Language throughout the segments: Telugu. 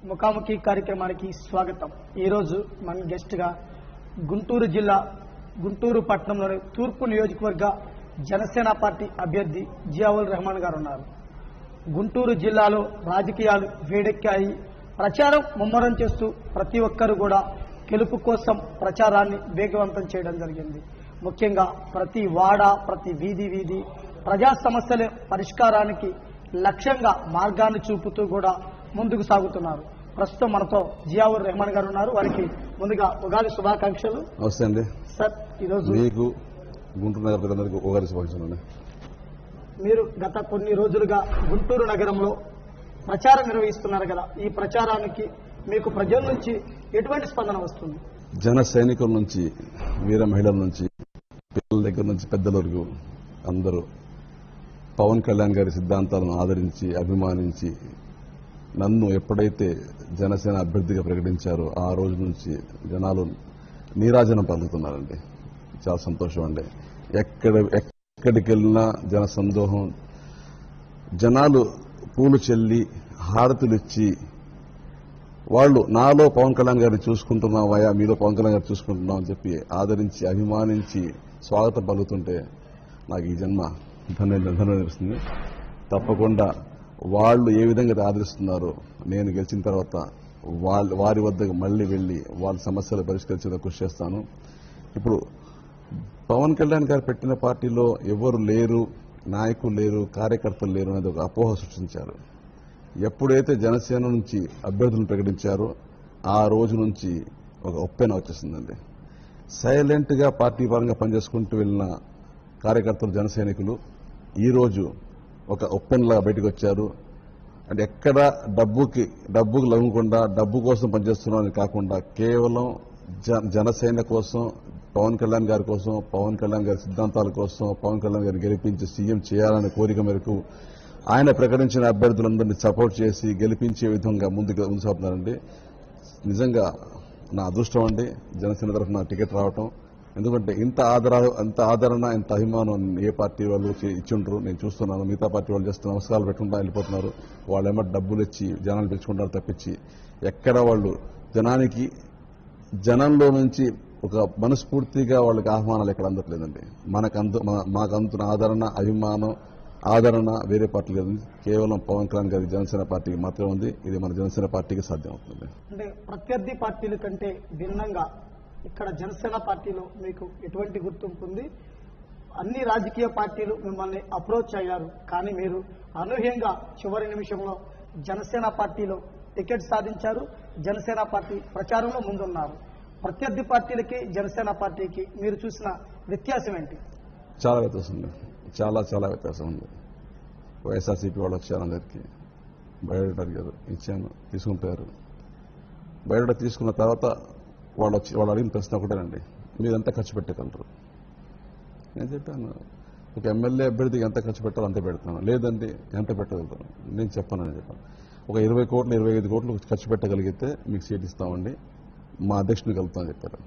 ముఖాముఖి కార్యక్రమానికి స్వాగతం. ఈరోజు మన గెస్ట్ గా గుంటూరు జిల్లా గుంటూరు పట్టణంలోని తూర్పు నియోజకవర్గ జనసేన పార్టీ అభ్యర్థి జియావుల్ రెహమాన్ గారు ఉన్నారు. గుంటూరు జిల్లాలో రాజకీయాలు వేడెక్కాయి. ప్రచారం ముమ్మరం చేస్తూ ప్రతి ఒక్కరు కూడా గెలుపు కోసం ప్రచారాన్ని వేగవంతం చేయడం జరిగింది. ముఖ్యంగా ప్రతి వాడ, ప్రతి వీధి ప్రజా సమస్యల పరిష్కారానికి లక్ష్యంగా మార్గాన్ని చూపుతూ కూడా ముందుకు సాగుతున్నారు. ప్రస్తుతం మనతో జియావుల్ రెహమాన్ గారు ఉన్నారు. వారికి ముందుగా ఉగాది శుభాకాంక్షలు. నమస్తే అండి సార్, ఈరోజు మీకు గుంటూరు నగర ప్రజలందరికీ ఉగాది శుభాకాంక్షలు. మీరు గత కొన్ని రోజులుగా గుంటూరు నగరంలో ప్రచారం నిర్వహిస్తున్నారు కదా, ఈ ప్రచారానికి మీకు ప్రజల నుంచి ఎటువంటి స్పందన వస్తుంది? జన సైనికుల నుంచి, వీర మహిళల నుంచి, పిల్లల దగ్గర నుంచి పెద్దల వరకు అందరూ పవన్ కళ్యాణ్ గారి సిద్ధాంతాలను ఆదరించి అభిమానించి నన్ను ఎప్పుడైతే జనసేన అభ్యర్థిగా ప్రకటించారో ఆ రోజు నుంచి జనాలు నీరాజనం పలుకుతున్నారండి. చాలా సంతోషం అండి. ఎక్కడికి వెళ్ళినా జన సందోహం, జనాలు పూలు చెల్లి హారతులు ఇచ్చి వాళ్ళు నాలో పవన్ కళ్యాణ్ గారిని చూసుకుంటున్నావయ్యా, మీలో పవన్ కళ్యాణ్ గారిని చూసుకుంటున్నాం అని చెప్పి ఆదరించి అభిమానించి స్వాగతం పలుకుతుంటే నాకు ఈ జన్మ ధన్యవాదాలు అనిపిస్తుంది. తప్పకుండా వాళ్ళు ఏ విధంగా ఆదరిస్తున్నారో నేను గెలిచిన తర్వాత వారి వద్దకు మళ్లీ వెళ్లి వాళ్ళ సమస్యలు పరిష్కరించేందుకు కృషి చేస్తాను. ఇప్పుడు పవన్ కళ్యాణ్ గారు పెట్టిన పార్టీలో ఎవరు లేరు, నాయకులు లేరు, కార్యకర్తలు లేరు అనేది ఒక అపోహ సృష్టించారు. ఎప్పుడైతే జనసేన నుంచి అభ్యర్థులను ప్రకటించారో ఆ రోజు నుంచి ఒక ఒప్పెన వచ్చేసిందండి. సైలెంట్ గా పార్టీ పరంగా పనిచేసుకుంటూ వెళ్లిన కార్యకర్తలు, జన సైనికులు ఈ రోజు ఒక ఒప్పెనలాగా బయటకు వచ్చారు. అంటే ఎక్కడ డబ్బుకు లగకుండా డబ్బు కోసం పనిచేస్తున్నారని కాకుండా కేవలం జనసేన కోసం, పవన్ కళ్యాణ్ గారి కోసం, పవన్ కళ్యాణ్ గారి సిద్ధాంతాల కోసం, పవన్ కళ్యాణ్ గారిని గెలిపించి సీఎం చేయాలనే కోరిక మేరకు ఆయన ప్రకటించిన అభ్యర్థులందరినీ సపోర్ట్ చేసి గెలిపించే విధంగా ముందుకు సాగుతున్నారండి. నిజంగా నా అదృష్టం అండి జనసేన తరఫున టికెట్ రావటం. ఎందుకంటే ఇంత ఆదరణ, ఇంత అభిమానం ఏ పార్టీ వాళ్ళు ఇచ్చిండ్రు నేను చూస్తున్నాను. మిగతా పార్టీ వాళ్ళు చేస్తున్న నమస్కారాలు పెట్టుకుంటా వెళ్ళిపోతున్నారు. వాళ్ళు ఏమో డబ్బులు ఇచ్చి జనాలు పెంచుకుంటారు తప్పించి ఎక్కడ వాళ్ళు జనంలో నుంచి ఒక మనస్ఫూర్తిగా వాళ్ళకి ఆహ్వానాలు ఎక్కడ అందట్లేదండి. మాకు అందుతున్న ఆదరణ వేరే పార్టీ లేదు. కేవలం పవన్ కళ్యాణ్ గారి జనసేన పార్టీకి మాత్రమే ఉంది. ఇది మన జనసేన పార్టీకి సాధ్యం అవుతుంది. అంటే ప్రత్యర్థి పార్టీల కంటే భిన్నంగా ఇక్కడ జనసేన పార్టీలో మీకు ఎటువంటి గుర్తింపు ఉంది? అన్ని రాజకీయ పార్టీలు మిమ్మల్ని అప్రోచ్ అయ్యారు, కానీ మీరు అనూహ్యంగా చివరి నిమిషంలో జనసేన పార్టీలో టికెట్ సాధించారు. జనసేన పార్టీ ప్రచారంలో ముందున్నారు. ప్రత్యర్థి పార్టీలకి జనసేన పార్టీకి మీరు చూసిన వ్యత్యాసం ఏంటి? చాలా వ్యత్యాసం ఉంది. చాలా వ్యత్యాసం ఉంది. వైఎస్ఆర్సీపీ వాళ్ళు వచ్చారు, అందరికీ బయోడేటా ఇచ్చాను, తీసుకుంటారు. బయోడేటా తీసుకున్న తర్వాత వాళ్ళు అడిగిన ప్రశ్న ఒకటేనండి, మీరు ఎంత ఖర్చు పెట్టగలరు? నేను చెప్పాను, ఒక ఎమ్మెల్యే అభ్యర్థికి ఎంత ఖర్చు పెట్టాలో అంతే పెడతాను, లేదండి ఎంత పెట్టగలుగుతాను నేను చెప్పానని చెప్పాను. ఒక 20 కోట్లు 25 కోట్లు ఖర్చు పెట్టగలిగితే మీకు సీట్ ఇస్తామండి, మా అధ్యక్షుని కలుపుతామని చెప్పారు.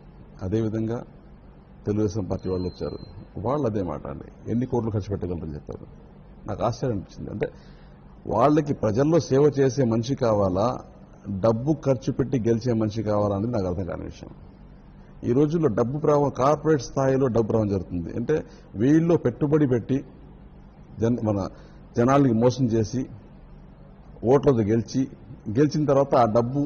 అదేవిధంగా తెలుగుదేశం పార్టీ వాళ్ళు వచ్చారు, వాళ్ళు అదే మాట అండి, ఎన్ని కోట్లు ఖర్చు పెట్టగలరని చెప్పారు. నాకు ఆశ్చర్యం అనిపించింది. అంటే వాళ్ళకి ప్రజల్లో సేవ చేసే మనిషి కావాలా, డబ్బు ఖర్చు పెట్టి గెలిచే మనిషి కావాలా అనేది నాకు అర్థం కాని విషయం. ఈ రోజుల్లో డబ్బు ప్రవాహం, కార్పొరేట్ స్థాయిలో డబ్బు ప్రవాహం జరుగుతుంది. అంటే వీళ్ళు పెట్టుబడి పెట్టి మన జనాలకి మోసం చేసి ఓట్లతో గెలిచిన తర్వాత ఆ డబ్బు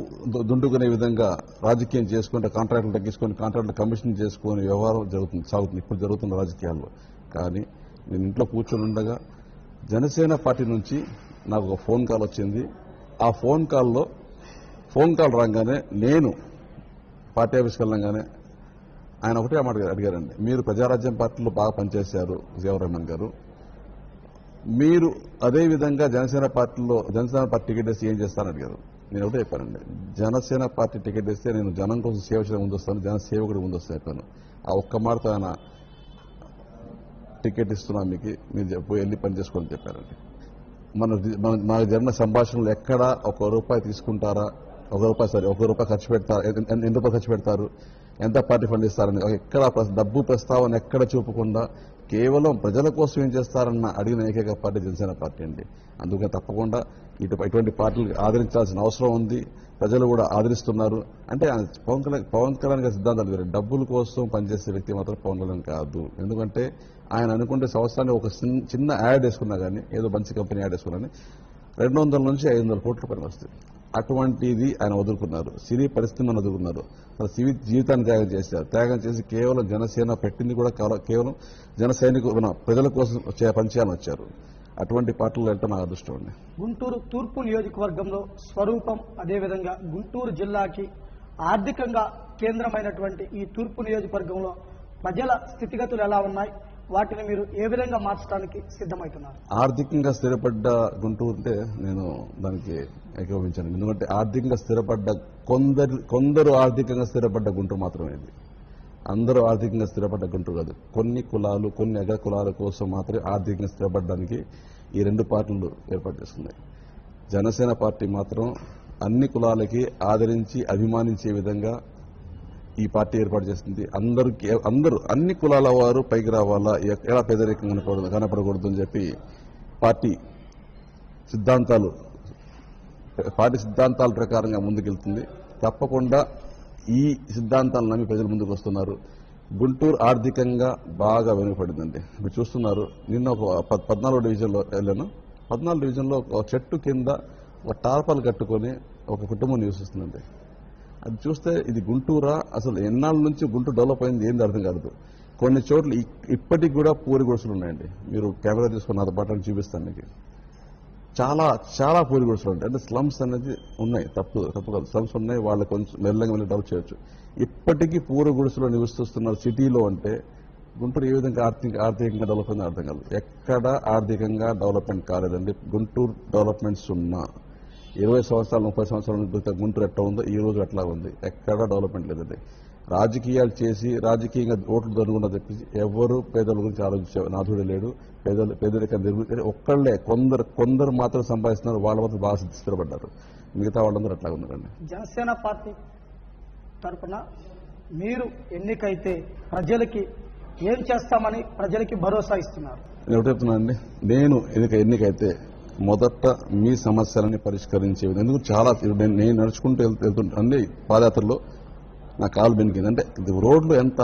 దుండుకునే విధంగా రాజకీయం చేసుకుంటే కాంట్రాక్టులు తగ్గించుకొని కాంట్రాక్టులు కమిషన్ చేసుకునే వ్యవహారం సాగుతుంది ఇప్పుడు జరుగుతున్న రాజకీయాల్లో. కానీ నేను ఇంట్లో కూర్చొని ఉండగా జనసేన పార్టీ నుంచి నాకు ఒక ఫోన్ కాల్ వచ్చింది. ఆ ఫోన్ కాల్ రాగానే నేను పార్టీ ఆఫీస్కి వెళ్ళగానే ఆయన ఒకటే మాట అడిగారండి, మీరు ప్రజారాజ్యం పార్టీలో బాగా పనిచేశారు జియావుల్ రెహమాన్ గారు, మీరు అదేవిధంగా జనసేన పార్టీ టికెట్ వేస్తే ఏం చేస్తారని అడిగారు. నేను ఒకటే చెప్పానండి, జనసేన పార్టీ టికెట్ వేస్తే నేను జనం కోసం సేవ చేయడం ముందు వస్తాను, జన సేవకుడు ముందు వస్తాను చెప్పాను. ఆ ఒక్క మాటతో ఆయన టికెట్ ఇస్తున్నా మీకు, మీరు పోయి వెళ్ళి పని చేసుకోవాలని చెప్పారండి. మనకు జరిగిన సంభాషణలు ఎక్కడ ఒక రూపాయి తీసుకుంటారా, ఒక రూపాయి ఖర్చు పెడతారు, ఎన్ని రూపాయలు ఖర్చు పెడతారు, ఎంత పార్టీ ఫండ్ ఇస్తారని ఎక్కడ డబ్బు ప్రస్తావన ఎక్కడ చూపకుండా కేవలం ప్రజల కోసం ఏం చేస్తారన్న అడిగిన ఏకైక పార్టీ జనసేన పార్టీ అండి. అందుకని తప్పకుండా ఇటువంటి పార్టీలకు ఆదరించాల్సిన అవసరం ఉంది. ప్రజలు కూడా ఆదరిస్తున్నారు. అంటే పవన్ కళ్యాణ్ గారి సిద్ధాంతాలు వేరే. డబ్బుల కోసం పనిచేసే వ్యక్తి మాత్రం పవన్ కళ్యాణ్ కాదు. ఎందుకంటే ఆయన అనుకుంటే సంవత్సరానికి ఒక చిన్న యాడ్ వేసుకున్నా కానీ, ఏదో మంచి కంపెనీ యాడ్ వేసుకున్నా కానీ 200 నుంచి 500 కోట్ల పని వస్తుంది. అటువంటిది ఆయన వదులుకున్నారు. సినీ పరిస్థితిని వదులుకున్నారు. సినీ జీవితాన్ని త్యాగం చేశారు. త్యాగం చేసి కేవలం జనసేన పెట్టింది కూడా కేవలం జన సైనికులు ప్రజల కోసం పనిచేయాలని వచ్చారు. అటువంటి పార్టీలు అంటే నా అదృష్టం అండి. గుంటూరు తూర్పు నియోజకవర్గంలో స్వరూపం, అదేవిధంగా గుంటూరు జిల్లాకి ఆర్థికంగా కేంద్రమైనటువంటి ఈ తూర్పు నియోజకవర్గంలో ప్రజల స్థితిగతులు ఎలా ఉన్నాయి, వాటిని మీరు ఏ విధంగా మార్చడానికి సిద్ధమవుతున్నారు? ఆర్థికంగా స్థిరపడ్డ గుంటూరు అంటే నేను దానికి ఏకీభవించాను. ఎందుకంటే ఆర్థికంగా స్థిరపడ్డ కొందరు ఆర్థికంగా స్థిరపడ్డ గుంటూరు మాత్రమే ఇది. అందరూ ఆర్థికంగా స్థిరపడ్డ గుంటూరు కాదు. కొన్ని కులాలు, కొన్ని అగ్ర కులాల కోసం మాత్రమే ఆర్థికంగా స్థిరపడడానికి ఈ రెండు పార్టీలు ఏర్పాటు చేసుకున్నాయి. జనసేన పార్టీ మాత్రం అన్ని కులాలకి ఆదరించి అభిమానించే విధంగా ఈ పార్టీ ఏర్పాటు చేస్తుంది. అందరూ అన్ని కులాల వారు పైకి రావాలా, ఎలా పేదరికం కనపడకూడదు అని చెప్పి పార్టీ సిద్ధాంతాల ప్రకారంగా ముందుకెళ్తుంది. తప్పకుండా ఈ సిద్ధాంతాలను నమ్మి ప్రజలు ముందుకు వస్తున్నారు. గుంటూరు ఆర్థికంగా బాగా వెనుకబడిందండి. మీరు చూస్తున్నారు. నిన్న ఒక 14 డివిజన్లో వెళ్ళాను. 14 డివిజన్లో ఒక చెట్టు కింద ఒక టార్పాలు కట్టుకొని ఒక కుటుంబం నివసిస్తుందండి. అది చూస్తే ఇది గుంటూరా, అసలు ఎన్నాళ్ళ నుంచి గుంటూరు డెవలప్ అయింది ఏంది అర్థం కాదు. కొన్ని చోట్ల ఇప్పటికి కూడా పూరి గుడిసెలు ఉన్నాయండి. మీరు కెమెరా తీసుకుని నాతో పాటు చూపిస్తాను మీకు. చాలా చాలా పూరి గుడిసెలు ఉంటాయి. అంటే స్లమ్స్ అనేది ఉన్నాయి, తప్పు కాదు. స్లమ్స్ ఉన్నాయి, వాళ్ళు కొంచెం మెల్లగా వెళ్ళి డెవలప్ చేయొచ్చు. ఇప్పటికీ పూరి గుడిసెలో నివసిస్తున్నారు సిటీలో అంటే గుంటూరు ఏ విధంగా ఆర్థికంగా డెవలప్ అయిందో అర్థం కాదు. ఎక్కడ ఆర్థికంగా డెవలప్మెంట్ కాలేదండి. గుంటూరు డెవలప్మెంట్స్ ఉన్నా 20 సంవత్సరాలు 30 సంవత్సరాల నుంచి గుంటూరు ఎట్లా ఉందో ఈ రోజు అట్లా ఉంది. ఎక్కడా డెవలప్మెంట్ లేదండి. రాజకీయాలు చేసి రాజకీయంగా ఓట్లు దొరుకున్నా తెప్పించి ఎవరు పేదల గురించి ఆలోచించే నాథుడే లేడు. పేదరికం ఒక్కళ్లే కొందరు మాత్రం సంపాదిస్తున్నారు. వాళ్ళ మాత్రం బాగా స్థిరపడ్డారు. మిగతా వాళ్ళందరూ అట్లా ఉన్నారండి. జనసేన పార్టీ తరఫున మీరు ఎన్నికైతే ప్రజలకి ఏం చేస్తామని ప్రజలకి భరోసా ఇస్తున్నారు? నేను ఒకటి చెప్తున్నానండి. నేను ఎన్నికైతే మొదట మీ సమస్యలని పరిష్కరించే విధంగా, ఎందుకు చాలా నేను నడుచుకుంటూ వెళ్తుంటే పాదయాత్రలో నా కాలు బెనికింది. అంటే రోడ్లు ఎంత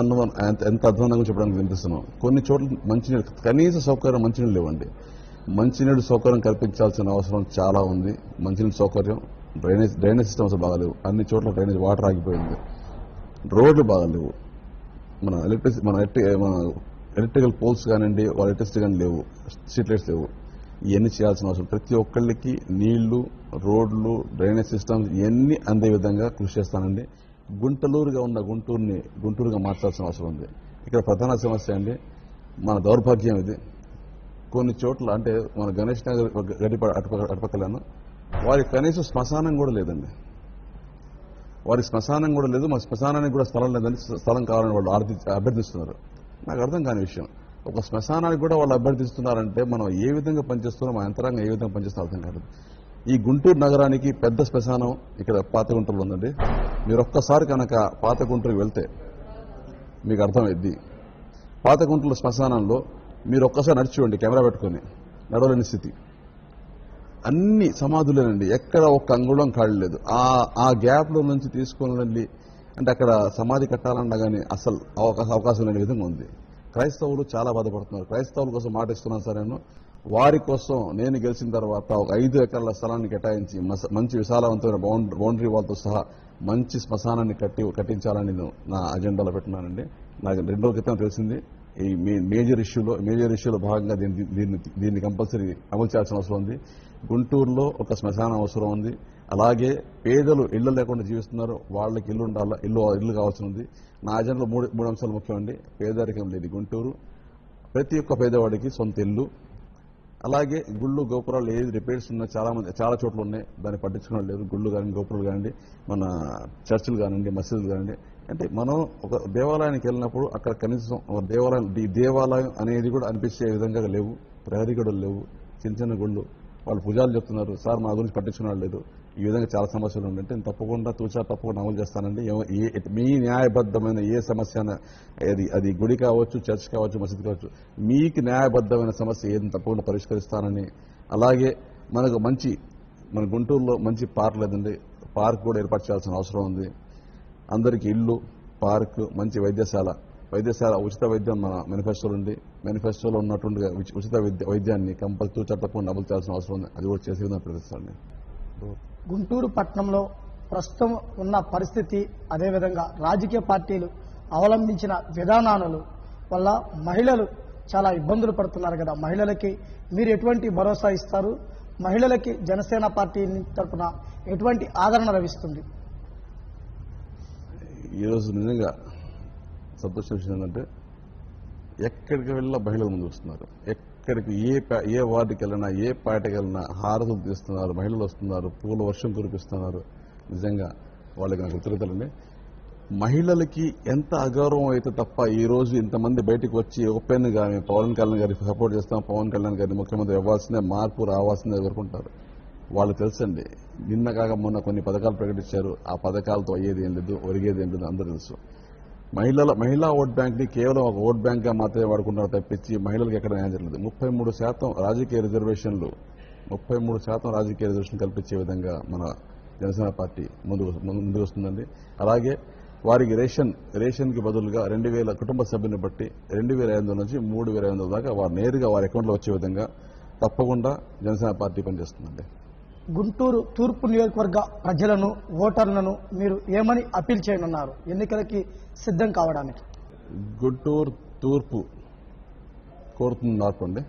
అధ్వానంగా చెప్పడానికి వినిపిస్తున్నాం. కొన్ని చోట్ల మంచినీళ్ళు, కనీస సౌకర్యం మంచినీళ్ళు లేవండి. మంచినీళ్ళు సౌకర్యం కల్పించాల్సిన అవసరం చాలా ఉంది. మంచినీళ్ళు సౌకర్యం, డ్రైనేజ్ సిస్టమ్ అసలు బాగాలేవు. అన్ని చోట్ల డ్రైనేజ్ వాటర్ ఆగిపోయింది. రోడ్లు బాగాలేవు. మన ఎలక్ట్రికల్ పోల్స్ కానివ్వండి, వాళ్ళ ఎలక్ట్రిసిటీ కానీ లేవు, స్ట్రీట్ లైట్స్ లేవు. ఇవన్నీ చేయాల్సిన అవసరం. ప్రతి ఒక్కళ్ళకి నీళ్లు, రోడ్లు, డ్రైనేజ్ సిస్టమ్స్ ఇవన్నీ అందే విధంగా కృషి చేస్తానండి. గుంటలూరుగా ఉన్న గుంటూరుగా మార్చాల్సిన అవసరం ఉంది. ఇక్కడ ప్రధాన సమస్య అండి మన దౌర్భాగ్యం ఇది. కొన్ని చోట్ల అంటే మన గణేష్ నగర్ అటుపక్కలను వారికి కనీసం శ్మశానం కూడా లేదండి. వారి శ్మశానం కూడా లేదు. మా శ్మశానానికి కూడా స్థలం లేదని, స్థలం కావాలని వాళ్ళు అభ్యర్థిస్తున్నారు. నాకు అర్థం కాని విషయం. ఒక శ్మశానానికి కూడా వాళ్ళు అభ్యర్థిస్తున్నారంటే మనం ఏ విధంగా పనిచేస్తున్నాం, మా యంత్రాంగం ఏ విధంగా పనిచేస్తున్నా అర్థం కాదు. ఈ గుంటూరు నగరానికి పెద్ద శ్మశానం ఇక్కడ పాత గుంటూరులో ఉందండి. మీరు ఒక్కసారి కనుక పాత గుంటూరుకి వెళ్తే మీకు అర్థమైద్ది. పాత గుంటూరు శ్మశానంలో మీరు ఒక్కసారి నడిచి చూడండి, కెమెరా పెట్టుకొని, నడవలేని స్థితి. అన్ని సమాధులేనండి. ఎక్కడ ఒక్క అంగుళం ఖాళీ లేదు. ఆ గ్యాప్లో నుంచి తీసుకొని వెళ్ళి అంటే అక్కడ సమాధి కట్టాలన్నా కానీ అసలు అవకాశం లేని విధంగా ఉంది. క్రైస్తవులు చాలా బాధపడుతున్నారు. క్రైస్తవుల కోసం మాట ఇస్తున్నాను సార్. నేను వారి కోసం నేను గెలిచిన తర్వాత ఒక 5 ఎకరాల స్థలాన్ని కేటాయించి మంచి విశాలవంతమైన బౌండరీ వాళ్ళతో సహా మంచి శ్మశానాన్ని కట్టించాలని నేను నా అజెండాలో పెట్టినానండి. నాకు 2 రోజుల క్రితం తెలిసింది. ఈ మేజర్ ఇష్యూలో భాగంగా దీన్ని కంపల్సరీ అమలు చేయాల్సిన అవసరం ఉంది. గుంటూరులో ఒక శ్మశానం అవసరం ఉంది. అలాగే పేదలు ఇళ్లు లేకుండా జీవిస్తున్నారు, వాళ్ళకి ఇల్లు ఉండాలా, ఇల్లు కావాల్సి ఉంది. నా అజెండాలో 3 అంశాలు ముఖ్యమండి. పేదరికం లేదు గుంటూరు, ప్రతి ఒక్క పేదవాడికి సొంత ఇల్లు, అలాగే గుళ్ళు గోపురాలు ఏది రిపేర్స్ ఉన్నా చాలా చోట్ల ఉన్నాయి, దాన్ని పట్టించుకోవడం లేదు. గుళ్ళు కానీ గోపురాలు కానివ్వండి, మన చర్చిలు కానివ్వండి, మసీదులు కానివ్వండి. అంటే మనం ఒక దేవాలయానికి వెళ్ళినప్పుడు అక్కడ కనీసం దేవాలయం అనేది కూడా అనిపించే విధంగా లేవు. ప్రహరీ గడులు లేవు, చిన్న గుళ్ళు. వాళ్ళు పూజలు చెప్తున్నారు, సార్ మా గురించి పట్టించుకున్నాడు లేదు. ఈ విధంగా చాలా సమస్యలు ఉందంటే నేను తప్పకుండా తప్పకుండా అమలు చేస్తానండి. మీ న్యాయబద్ధమైన ఏ సమస్య అది గుడి కావచ్చు, చర్చ్ కావచ్చు, మసీద్ కావచ్చు, మీకు న్యాయబద్ధమైన సమస్య ఏది తప్పకుండా పరిష్కరిస్తానని, అలాగే మన గుంటూరులో మంచి పార్క్ లేదండి, పార్క్ కూడా ఏర్పాటు చేయాల్సిన అవసరం ఉంది. అందరికీ ఇల్లు, పార్క్, మంచి వైద్యశాల ఉచిత వైద్యం మన మేనిఫెస్టోలో ఉంది. మేనిఫెస్టోలో ఉన్నటువంటి ఉచిత వైద్యాన్ని కంపల్సరీ తప్పకుండా అమలు చేయాల్సిన అవసరం ఉంది. అది కూడా చేసే విధంగా ప్రయత్నిస్తానండి. గుంటూరు పట్టణంలో ప్రస్తుతం ఉన్న పరిస్థితి, అదేవిధంగా రాజకీయ పార్టీలు అవలంబించిన విధానాలు వల్ల మహిళలు చాలా ఇబ్బందులు పడుతున్నారు కదా. మహిళలకి మీరు ఎటువంటి భరోసా ఇస్తారు? మహిళలకి జనసేన పార్టీ తరఫున ఎటువంటి ఆదరణ లభిస్తుంది? ఈరోజు నిజంగా సంతోషం విషయం ఏంటంటే ఎక్కడికి వెళ్ళినా మహిళలు ముందు వస్తున్నారు. ఎక్కడికి ఏ వార్డుకి వెళ్ళినా, ఏ పార్టీకి వెళ్ళినా హారతులు తీస్తున్నారు, మహిళలు వస్తున్నారు, పూల వర్షం కురిపిస్తున్నారు. నిజంగా వాళ్ళకి నాకు కృతజ్ఞతలండి. మహిళలకి ఎంత అగౌరవం అయితే తప్ప ఈ రోజు ఇంతమంది బయటకు వచ్చి ఓపెన్ గా పవన్ కళ్యాణ్ గారికి సపోర్ట్ చేస్తాం, పవన్ కళ్యాణ్ గారిని ముఖ్యమంత్రి ఇవ్వాల్సిందే, మార్పు రావాల్సిందే కోరుకుంటారు. వాళ్ళు తెలుసండి. నిన్న కాక మొన్న కొన్ని పథకాలు ప్రకటించారు. ఆ పథకాలతో అయ్యేది ఏం లేదు, ఒరిగేది ఏం లేదు, అందరూ తెలుసు. మహిళా ఓట్ బ్యాంక్ ని కేవలం ఒక ఓట్ బ్యాంక్ గా మాత్రమే వాడుకుంటారు తప్పించి మహిళలకు ఎక్కడ న్యాయం జరగలేదు. 33% రాజకీయ రిజర్వేషన్లు కల్పించే విధంగా మన జనసేన పార్టీ ముందుకు వస్తుందండి. అలాగే వారికి రేషన్ కి బదులుగా 2,000 కుటుంబ సభ్యుని బట్టి 2,500 నుంచి 3,500 దాకా వారు నేరుగా వారి అకౌంట్లో వచ్చే విధంగా తప్పకుండా జనసేన పార్టీ పనిచేస్తుందండి. గుంటూరు తూర్పు నియోజకవర్గ ప్రజలను, ఓటర్లను మీరు ఏమని అప్పీల్ చేయనున్నారు ఎన్నికలకి సిద్ధం కావడానికి? గుంటూరు తూర్పు కోరుతుంది మార్పు అండి.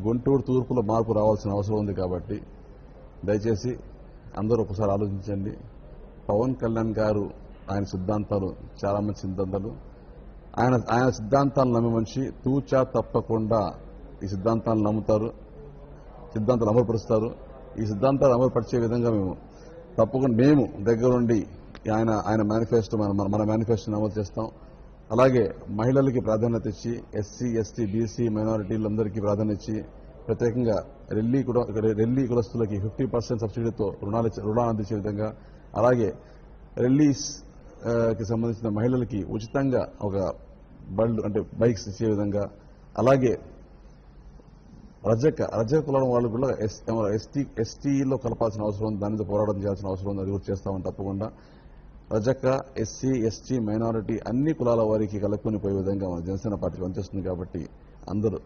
గుంటూరు తూర్పులో మార్పు రావాల్సిన అవసరం ఉంది కాబట్టి దయచేసి అందరూ ఒకసారి ఆలోచించండి. పవన్ కళ్యాణ్ గారు ఆయన సిద్ధాంతాలు చాలా మంచి సిద్ధాంతాలు. ఆయన సిద్ధాంతాలు నమ్మే మనిషి తూచా తప్పకుండా ఈ సిద్ధాంతాలను నమ్ముతారు, సిద్ధాంతాలు అమలుపరుస్తారు. ఈ సిద్ధాంతాలు అమలుపరిచే విధంగా మేము దగ్గరుండి ఆయన మేనిఫెస్టో మన మేనిఫెస్టోని అమలు చేస్తాం. అలాగే మహిళలకి ప్రాధాన్యత ఇచ్చి ఎస్సీ, ఎస్టీ, బీసీ మైనారిటీలందరికీ ప్రాధాన్యత ఇచ్చి ప్రత్యేకంగా రెల్లి కులస్తులకి 50% సబ్సిడీతో రుణాలు అందించే విధంగా, అలాగే రెల్లీస్ కి సంబంధించిన మహిళలకి ఉచితంగా ఒక బైక్స్ ఇచ్చే విధంగా, అలాగే రజక కులం వాళ్ళు కూడా ఎస్టీలో కలపాల్సిన అవసరం ఉంది. దానితో పోరాటం చేయాల్సిన అవసరం ఉంది. అది కూడా చేస్తామని తప్పకుండా రజక, ఎస్సీ, ఎస్టీ, మైనారిటీ అన్ని కులాల వారికి కలుపుకొని పోయే విధంగా మన జనసేన పార్టీ పనిచేస్తుంది. కాబట్టి అందరూ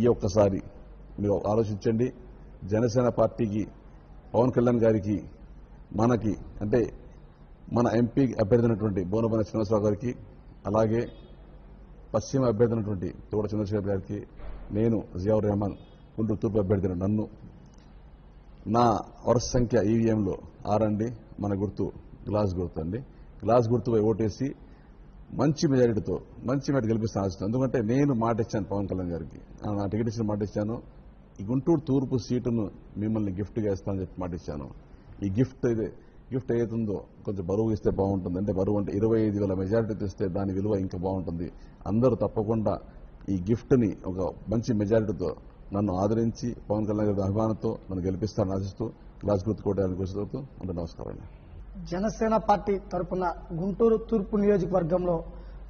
ఈ ఒక్కసారి మీరు ఆలోచించండి. జనసేన పార్టీకి, పవన్ కళ్యాణ్ గారికి, మనకి అంటే మన ఎంపీ అభ్యర్థి అయినటువంటి బోనబోయిన శ్రీనివాసరావు గారికి, అలాగే పశ్చిమ అభ్యర్థి అయినటువంటి తోట చంద్రశేఖర్ గారికి, నేను జియావుర్ రెహమాన్ గుంటూరు తూర్పు అభ్యర్థిన నన్ను, నా వరుస సంఖ్య ఈవీఎంలో 6 అండి. మన గుర్తు గ్లాస్ గుర్తు అండి. గ్లాస్ గుర్తుపై ఓటేసి మంచి మెజారిటీతో గెలిపిస్తాను ఆశిస్తాను. ఎందుకంటే నేను మాట ఇచ్చాను పవన్ కళ్యాణ్ గారికి, నా టికెట్ ఇచ్చిన మాట ఇచ్చాను. ఈ గుంటూరు తూర్పు సీటును మిమ్మల్ని గిఫ్ట్గా ఇస్తానని చెప్పి మాట ఇచ్చాను. ఈ గిఫ్ట్ ఏదైతుందో కొంచెం బరువు ఇస్తే బాగుంటుంది. అంటే బరువు అంటే 25,000 మెజారిటీ తెస్తే దాని విలువ ఇంకా బాగుంటుంది. అందరూ తప్పకుండా ఈ గిఫ్ట్ని ఒక మంచి మెజారిటీతో నన్ను ఆదరించి పవన్ కళ్యాణ్ గారి అభిమానంతో నన్ను గెలిపిస్తానని ఆశిస్తూ గ్లాస్ గుర్తు కోవడానికి కోరుతూ అందరూ నమస్కారం. జనసేన పార్టీ తరఫున గుంటూరు తూర్పు నియోజకవర్గంలో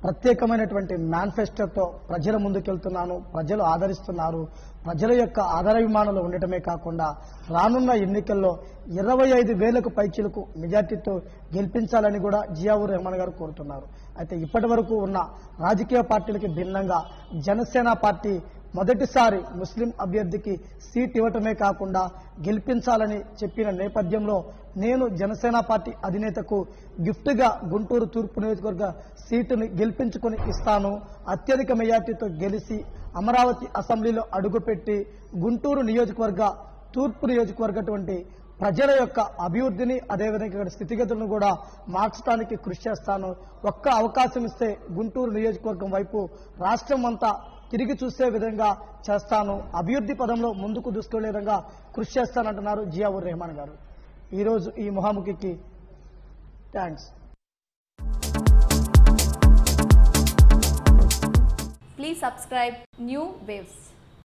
ప్రత్యేకమైనటువంటి మేనిఫెస్టోతో ప్రజల ముందుకెళ్తున్నాను, ప్రజలు ఆదరిస్తున్నారు. ప్రజల యొక్క ఆదరాభిమానాలు ఉండటమే కాకుండా రానున్న ఎన్నికల్లో 25,000కు పైచిలకు మెజార్టీతో గెలిపించాలని కూడా జియావుర్ రెహమాన్ గారు కోరుతున్నారు. అయితే ఇప్పటి వరకు ఉన్న రాజకీయ పార్టీలకి భిన్నంగా జనసేన పార్టీ మొదటిసారి ముస్లిం అభ్యర్థికి సీట్ ఇవ్వటమే కాకుండా గెలిపించాలని చెప్పిన నేపథ్యంలో నేను జనసేన పార్టీ అధినేతకు గిఫ్ట్ గా గుంటూరు తూర్పు నియోజకవర్గ సీటుని గెలిపించుకొని ఇస్తాను, అత్యధిక మెజార్టీతో గెలిచి అమరావతి అసెంబ్లీలో అడుగుపెట్టి గుంటూరు నియోజకవర్గ తూర్పు నియోజకవర్గటువంటి ప్రజల యొక్క అభివృద్ధిని అదేవిధంగా ఇక్కడ స్థితిగతులను కూడా మార్చడానికి కృషి చేస్తాను. ఒక్క అవకాశం ఇస్తే గుంటూరు నియోజకవర్గం వైపు రాష్ట్రం అంతా తిరిగి చూసే విధంగా చేస్తాను, అభివృద్ధి పదంలో ముందుకు దూసుకెళ్లే విధంగా కృషి చేస్తానంటున్నారు జియావుర్ రెహమాన్ గారు. ఈరోజు ఈ ముఖాముఖికి thanks. Please subscribe New Waves.